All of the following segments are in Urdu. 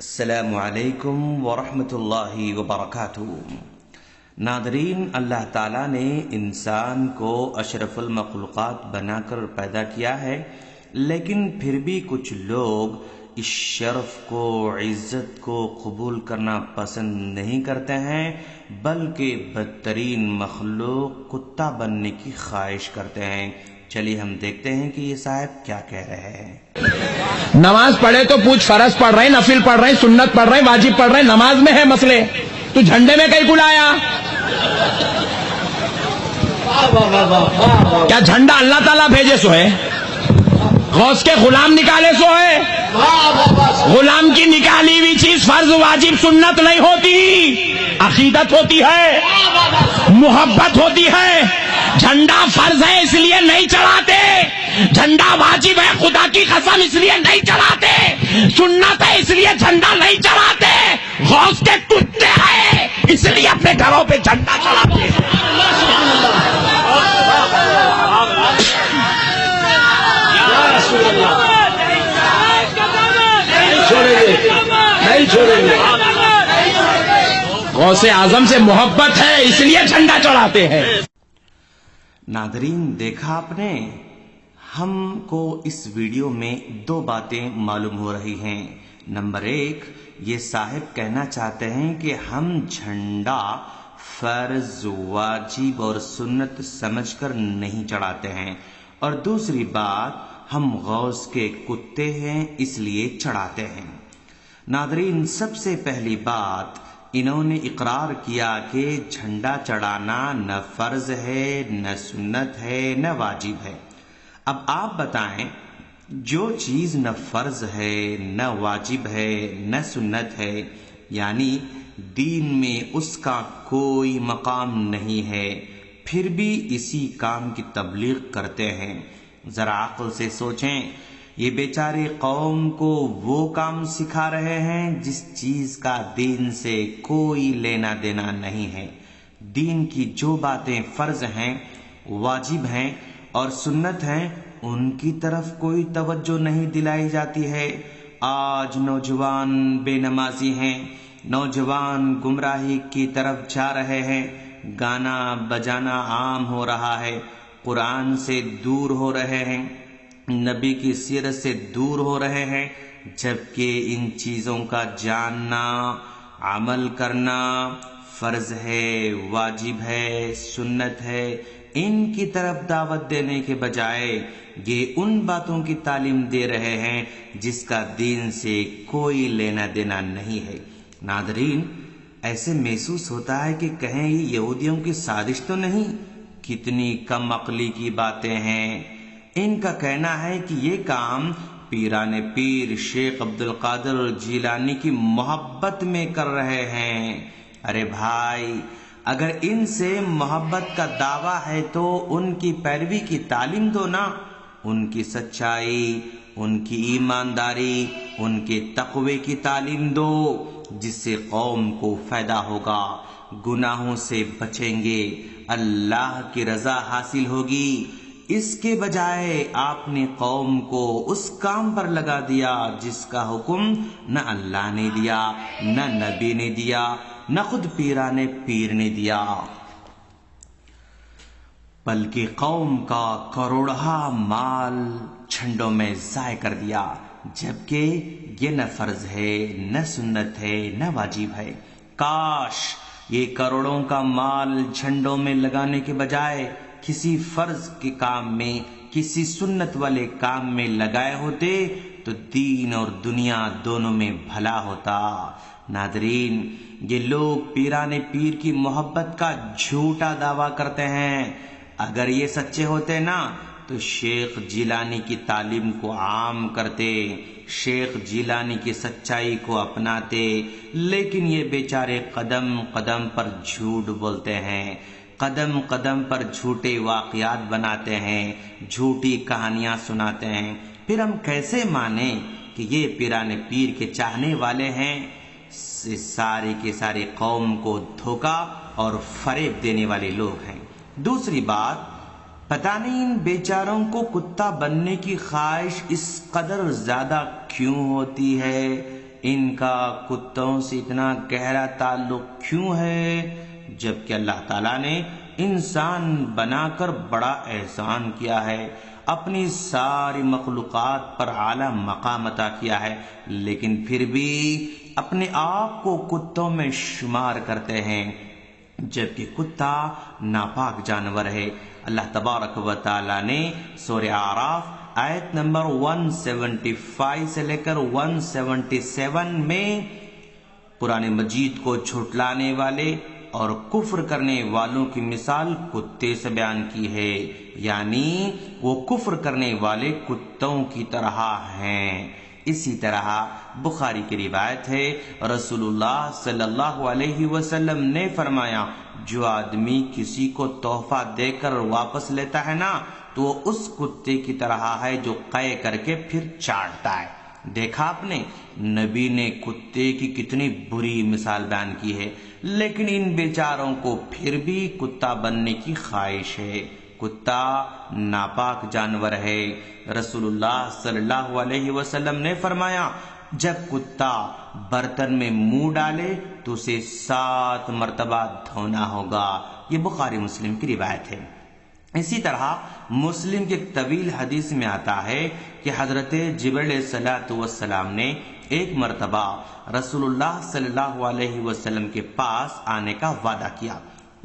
السلام علیکم ورحمۃ اللہ وبرکاتہ۔ ناظرین، اللہ تعالیٰ نے انسان کو اشرف المخلوقات بنا کر پیدا کیا ہے، لیکن پھر بھی کچھ لوگ اس شرف کو، عزت کو قبول کرنا پسند نہیں کرتے ہیں، بلکہ بدترین مخلوق کتا بننے کی خواہش کرتے ہیں۔ چلیے ہم دیکھتے ہیں کہ یہ صاحب کیا کہہ رہے ہیں۔ نماز پڑھے تو پوچھ فرض پڑھ رہے ہیں، نفل پڑھ رہے ہیں، سنت پڑھ رہے ہیں، واجب پڑھ رہے ہیں، نماز میں ہے مسئلے، تو جھنڈے میں کہیں بلایا؟ کیا جھنڈا اللہ تعالیٰ بھیجے سو ہے؟ غوث کے غلام نکالے سو ہے؟ غلام کی نکالی ہوئی چیز فرض واجب سنت نہیں ہوتی، عقیدت ہوتی ہے، محبت ہوتی ہے۔ جھنڈا فرض ہے اس لیے نہیں چڑھاتے، جھنڈا واجب ہے خدا کی قسم اس لیے نہیں چڑھاتے، سنت ہے اس لیے جھنڈا نہیں چڑھاتے، غوث کے کتے ہیں اس لیے اپنے گھروں پہ جھنڈا چڑھاتے ہیں۔ نہیں چھوڑیں گے، غوث اعظم سے محبت ہے اس لیے جھنڈا چڑھاتے ہیں۔ ناظرین، دیکھا آپ نے، ہم کو اس ویڈیو میں دو باتیں معلوم ہو رہی ہیں۔ نمبر ایک، یہ صاحب کہنا چاہتے ہیں کہ ہم جھنڈا فرض، واجب اور سنت سمجھ کر نہیں چڑھاتے ہیں، اور دوسری بات، ہم غوث کے کتے ہیں اس لیے چڑھاتے ہیں۔ ناظرین، سب سے پہلی بات، انہوں نے اقرار کیا کہ جھنڈا چڑھانا نہ فرض ہے، نہ سنت ہے، نہ واجب ہے۔ اب آپ بتائیں، جو چیز نہ فرض ہے، نہ واجب ہے، نہ سنت ہے، یعنی دین میں اس کا کوئی مقام نہیں ہے، پھر بھی اسی کام کی تبلیغ کرتے ہیں۔ ذرا عقل سے سوچیں، یہ بیچارے قوم کو وہ کام سکھا رہے ہیں جس چیز کا دین سے کوئی لینا دینا نہیں ہے۔ دین کی جو باتیں فرض ہیں، واجب ہیں اور سنت ہیں، ان کی طرف کوئی توجہ نہیں دلائی جاتی ہے۔ آج نوجوان بے نمازی ہیں، نوجوان گمراہی کی طرف جا رہے ہیں، گانا بجانا عام ہو رہا ہے، قرآن سے دور ہو رہے ہیں، نبی کی سیرت سے دور ہو رہے ہیں، جبکہ ان چیزوں کا جاننا، عمل کرنا فرض ہے، واجب ہے، سنت ہے۔ ان کی طرف دعوت دینے کے بجائے یہ ان باتوں کی تعلیم دے رہے ہیں جس کا دین سے کوئی لینا دینا نہیں ہے۔ ناظرین، ایسے محسوس ہوتا ہے کہ کہیں یہ یہودیوں کی سازش تو نہیں؟ کتنی کم عقلی کی باتیں ہیں۔ ان کا کہنا ہے کہ یہ کام پیران پیر شیخ عبد القادر جیلانی کی محبت میں کر رہے ہیں۔ ارے بھائی، اگر ان سے محبت کا دعویٰ ہے تو ان کی پیروی کی تعلیم دو نا، ان کی سچائی، ان کی ایمانداری، ان کے تقوی کی تعلیم دو، جس سے قوم کو فائدہ ہوگا، گناہوں سے بچیں گے، اللہ کی رضا حاصل ہوگی۔ اس کے بجائے آپ نے قوم کو اس کام پر لگا دیا جس کا حکم نہ اللہ نے دیا، نہ نبی نے دیا، نہ خود پیران پیر نے دیا، بلکہ قوم کا کروڑہا مال جھنڈوں میں ضائع کر دیا، جبکہ یہ نہ فرض ہے، نہ سنت ہے، نہ واجب ہے۔ کاش یہ کروڑوں کا مال جھنڈوں میں لگانے کے بجائے کسی فرض کے کام میں، کسی سنت والے کام میں لگائے ہوتے تو دین اور دنیا دونوں میں بھلا ہوتا۔ ناظرین، یہ لوگ پیران پیر کی محبت کا جھوٹا دعویٰ کرتے ہیں۔ اگر یہ سچے ہوتے نا تو شیخ جیلانی کی تعلیم کو عام کرتے، شیخ جیلانی کی سچائی کو اپناتے، لیکن یہ بیچارے قدم قدم پر جھوٹ بولتے ہیں، قدم قدم پر جھوٹے واقعات بناتے ہیں، جھوٹی کہانیاں سناتے ہیں۔ پھر ہم کیسے مانیں کہ یہ پیران پیر کے چاہنے والے ہیں؟ سارے کے سارے قوم کو دھوکہ اور فریب دینے والے لوگ ہیں۔ دوسری بات، پتہ نہیں ان بیچاروں کو کتا بننے کی خواہش اس قدر زیادہ کیوں ہوتی ہے؟ ان کا کتوں سے اتنا گہرا تعلق کیوں ہے، جبکہ اللہ تعالیٰ نے انسان بنا کر بڑا احسان کیا ہے، اپنی ساری مخلوقات پر اعلیٰ مقام عطا کیا ہے، لیکن پھر بھی اپنے آپ کو کتوں میں شمار کرتے ہیں، جبکہ کتا ناپاک جانور ہے۔ اللہ تبارک و تعالیٰ نے سورہ اعراف آیت نمبر 175 سے لے کر 177 میں قرآن مجید کو جھٹلانے والے اور کفر کرنے والوں کی مثال کتے سے بیان کی ہے، یعنی وہ کفر کرنے والے کتوں کی طرح ہیں۔ اسی طرح بخاری کی روایت ہے، رسول اللہ صلی اللہ علیہ وسلم نے فرمایا، جو آدمی کسی کو تحفہ دے کر واپس لیتا ہے نا تو وہ اس کتے کی طرح ہے جو قے کر کے پھر چاٹتا ہے۔ دیکھا آپ نے، نبی نے کتے کی کتنی بری مثال بیان کی ہے، لیکن ان بیچاروں کو پھر بھی کتا بننے کی خواہش ہے۔ کتا ناپاک جانور ہے۔ رسول اللہ صلی اللہ علیہ وسلم نے فرمایا، جب کتا برتن میں منہ ڈالے تو اسے 7 مرتبہ دھونا ہوگا۔ یہ بخاری مسلم کی روایت ہے۔ اسی طرح مسلم کی ایک طویل حدیث میں آتا ہے کہ حضرت جبرائیل علیہ السلام نے ایک مرتبہ رسول اللہ صلی اللہ علیہ وسلم کے پاس آنے کا وعدہ کیا،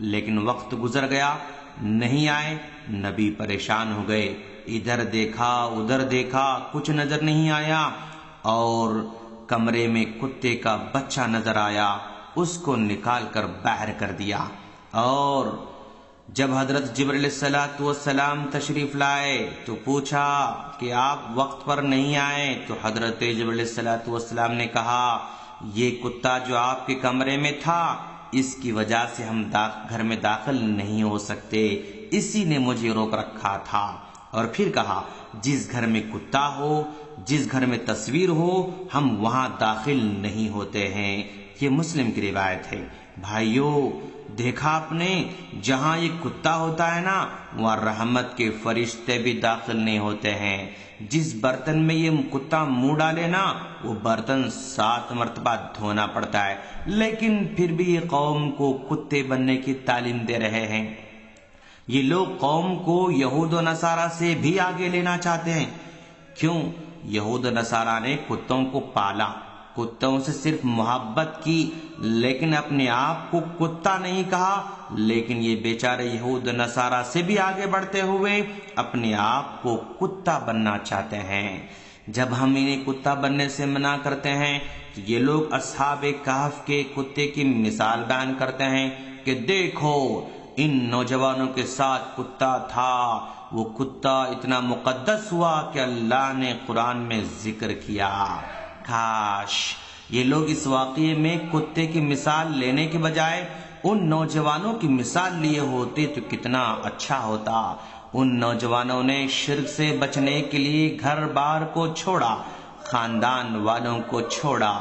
لیکن وقت گزر گیا، نہیں آئے۔ نبی پریشان ہو گئے، ادھر دیکھا ادھر دیکھا، کچھ نظر نہیں آیا، اور کمرے میں کتے کا بچہ نظر آیا، اس کو نکال کر باہر کر دیا۔ اور جب حضرت جبرائیل علیہ السلام تشریف لائے تو پوچھا کہ آپ وقت پر نہیں آئے، تو حضرت جبرائیل علیہ السلام نے کہا، یہ کتا جو آپ کے کمرے میں تھا، اس کی وجہ سے ہم گھر میں داخل نہیں ہو سکتے، اسی نے مجھے روک رکھا تھا۔ اور پھر کہا، جس گھر میں کتا ہو، جس گھر میں تصویر ہو، ہم وہاں داخل نہیں ہوتے ہیں۔ یہ مسلم کی روایت ہے۔ بھائیو، دیکھا آپ نے، جہاں یہ کتا ہوتا ہے نا، وہاں رحمت کے فرشتے بھی داخل نہیں ہوتے ہیں۔ جس برتن میں یہ کتا منہ ڈالے نا، وہ برتن 7 مرتبہ دھونا پڑتا ہے، لیکن پھر بھی یہ قوم کو کتے بننے کی تعلیم دے رہے ہیں۔ یہ لوگ قوم کو یہود و نصارہ سے بھی آگے لینا چاہتے ہیں۔ کیوں؟ یہود و نصارہ نے کتوں کو پالا، کتوں سے صرف محبت کی، لیکن اپنے آپ کو کتا نہیں کہا، لیکن یہ بیچارے یہود و نصارہ سے بھی آگے بڑھتے ہوئے اپنے آپ کو کتا بننا چاہتے ہیں۔ جب ہم انہیں کتا بننے سے منع کرتے ہیں تو یہ لوگ اصحاب کہف کے کتے کی مثال بیان کرتے ہیں کہ دیکھو، ان نوجوانوں کے ساتھ کتا تھا، وہ کتا اتنا مقدس ہوا کہ اللہ نے قرآن میں ذکر کیا۔ کاش یہ لوگ اس واقعے میں کتے کی مثال لینے کے بجائے ان نوجوانوں کی مثال لیے ہوتے تو کتنا اچھا ہوتا۔ ان نوجوانوں نے شرک سے بچنے کے لیے گھر بار کو چھوڑا، خاندان والوں کو چھوڑا،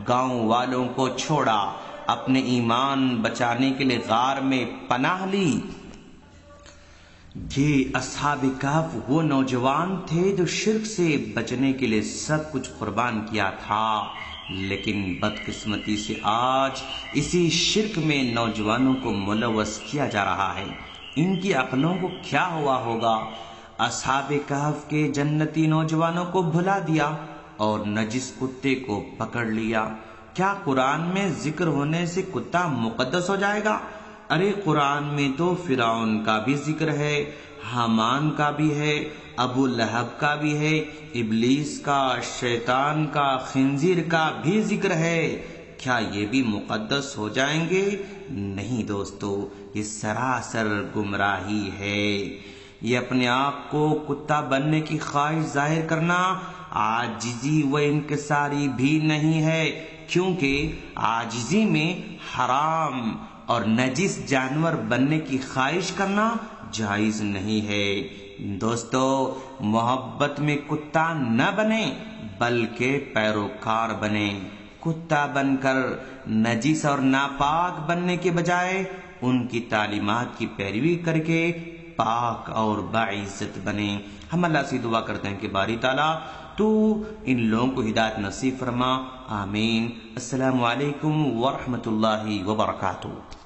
گاؤں والوں کو چھوڑا، اپنے ایمان بچانے کے لیے غار میں پناہ لی۔ یہ اصحاب کہف وہ نوجوان تھے جو شرک سے بچنے کے لیے سب کچھ قربان کیا تھا، لیکن بدقسمتی سے آج اسی شرک میں نوجوانوں کو ملوث کیا جا رہا ہے۔ ان کی عقلوں کو کیا ہوا ہوگا؟ اصحاب کہف کے جنتی نوجوانوں کو بھلا دیا اور نجس کتے کو پکڑ لیا۔ کیا قرآن میں ذکر ہونے سے کتا مقدس ہو جائے گا؟ ارے قرآن میں تو فرعون کا بھی ذکر ہے، حامان کا بھی ہے، ابو لہب کا بھی ہے، ابلیس کا، شیطان کا، خنزیر کا بھی ذکر ہے۔ کیا یہ بھی مقدس ہو جائیں گے؟ نہیں دوستو، یہ سراسر گمراہی ہے۔ یہ اپنے آپ کو کتا بننے کی خواہش ظاہر کرنا عاجزی و انکساری بھی نہیں ہے، کیونکہ عاجزی میں حرام اور نجس جانور بننے کی خواہش کرنا جائز نہیں ہے۔ دوستو، محبت میں کتا نہ بنے بلکہ پیروکار بنے۔ کتا بن کر نجس اور ناپاک بننے کے بجائے ان کی تعلیمات کی پیروی کر کے پاک اور باعزت بنے۔ ہم اللہ سے دعا کرتے ہیں کہ باری تعالیٰ تو ان لوگوں کو ہدایت نصیب فرما، آمین۔ السلام علیکم ورحمۃ اللہ وبرکاتہ۔